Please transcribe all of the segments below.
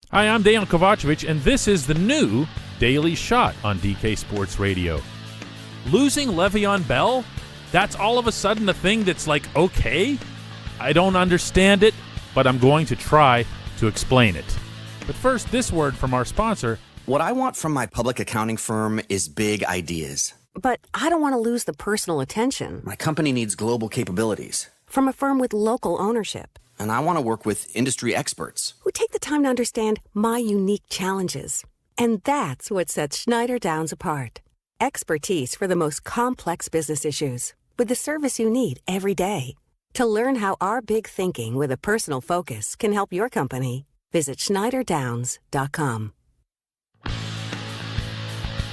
Hi, I'm Dejan Kovacevic, and this is the new Daily Shot on DK Sports Radio. Losing Le'Veon Bell? That's all of a sudden the thing that's like, okay? I don't understand it, but I'm going to try to explain it. But first, this word from our sponsor. What I want from my public accounting firm is big ideas. But I don't want to lose the personal attention. My company needs global capabilities. From a firm with local ownership. And I want to work with industry experts. Who take the time to understand my unique challenges. And that's what sets Schneider Downs apart. Expertise for the most complex business issues. With the service you need every day. To learn how our big thinking with a personal focus can help your company, visit schneiderdowns.com.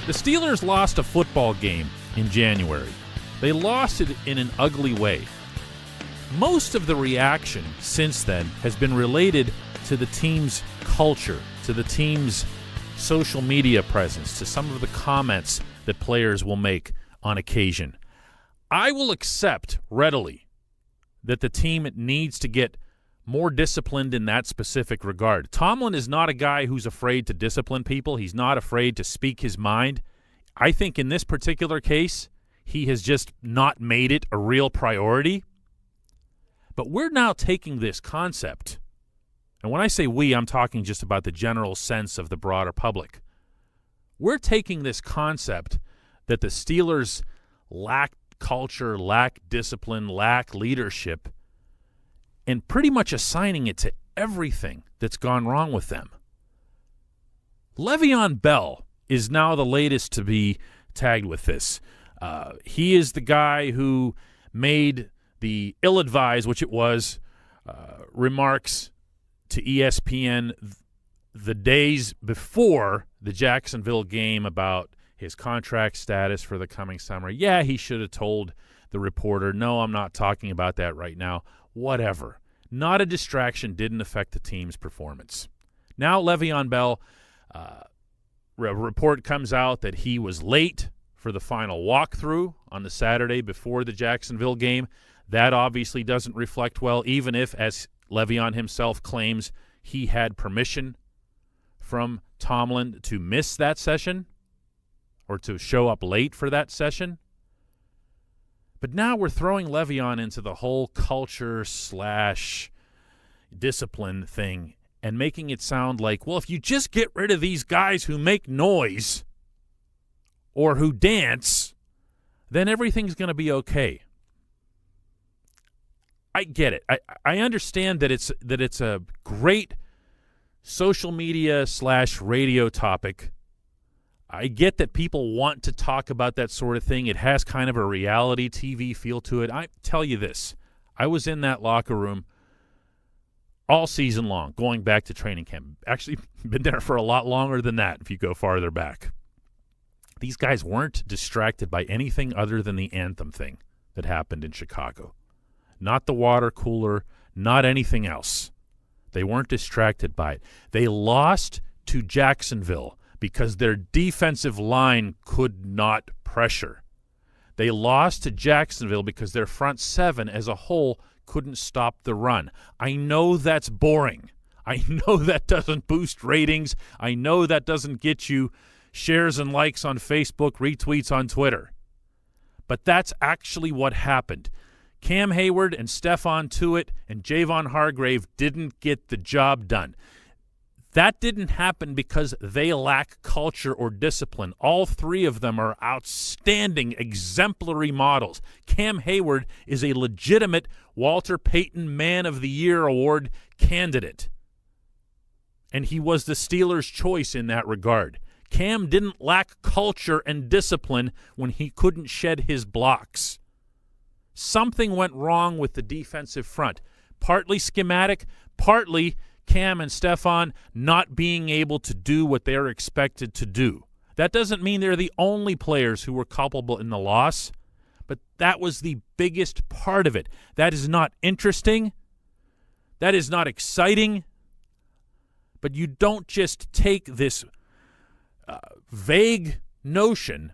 The Steelers lost a football game in January. They lost it in an ugly way. Most of the reaction since then has been related to the team's culture, to the team's social media presence, to some of the comments that players will make on occasion. I will accept readily that the team needs to get more disciplined in that specific regard. Tomlin is not a guy who's afraid to discipline people. He's not afraid to speak his mind. I think in this particular case, he has just not made it a real priority. But we're now taking this concept, and when I say we, I'm talking just about the general sense of the broader public. We're taking this concept that the Steelers lack culture, lack discipline, lack leadership, and pretty much assigning it to everything that's gone wrong with them. Le'Veon Bell is now the latest to be tagged with this. He is the guy who made the ill-advised, which it was, remarks to ESPN the days before the Jacksonville game about his contract status for the coming summer. Yeah, he should have told the reporter, no, I'm not talking about that right now. Whatever. Not a distraction, didn't affect the team's performance. Now Le'Veon Bell, a report comes out that he was late for the final walkthrough on the Saturday before the Jacksonville game. That obviously doesn't reflect well, even if, as Le'Veon himself claims, he had permission from Tomlin to miss that session or to show up late for that session. But now we're throwing Le'Veon into the whole culture/discipline thing and making it sound like, well, if you just get rid of these guys who make noise or who dance, then everything's going to be okay. I get it. I understand that it's a great social media/radio topic. I get that people want to talk about that sort of thing. It has kind of a reality TV feel to it. I tell you this. I was in that locker room all season long, going back to training camp. Actually, been there for a lot longer than that if you go farther back. These guys weren't distracted by anything other than the anthem thing that happened in Chicago. Not the water cooler, not anything else. They weren't distracted by it. They lost to Jacksonville because their defensive line could not pressure. They lost to Jacksonville because their front seven as a whole couldn't stop the run. I know that's boring. I know that doesn't boost ratings. I know that doesn't get you shares and likes on Facebook, retweets on Twitter. But that's actually what happened. Cam Hayward and Stephon Tuitt and Javon Hargrave didn't get the job done. That didn't happen because they lack culture or discipline. All three of them are outstanding, exemplary models. Cam Hayward is a legitimate Walter Payton Man of the Year award candidate. And he was the Steelers' choice in that regard. Cam didn't lack culture and discipline when he couldn't shed his blocks. Something went wrong with the defensive front. Partly schematic, partly Cam and Stephon not being able to do what they're expected to do. That doesn't mean they're the only players who were culpable in the loss, but that was the biggest part of it. That is not interesting. That is not exciting. But you don't just take this vague notion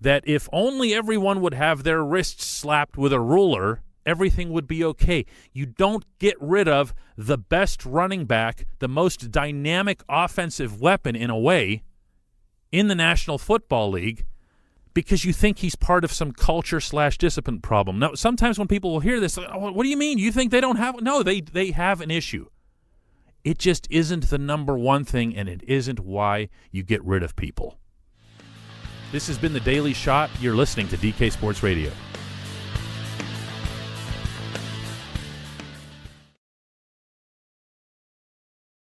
that if only everyone would have their wrists slapped with a ruler, everything would be okay. You don't get rid of the best running back, the most dynamic offensive weapon in a way in the National Football League because you think he's part of some culture/discipline problem. Now, sometimes when people will hear this, oh, what do you mean? You think they don't have? No, they have an issue. It just isn't the number one thing, and it isn't why you get rid of people. This has been The Daily Shot. You're listening to DK Sports Radio.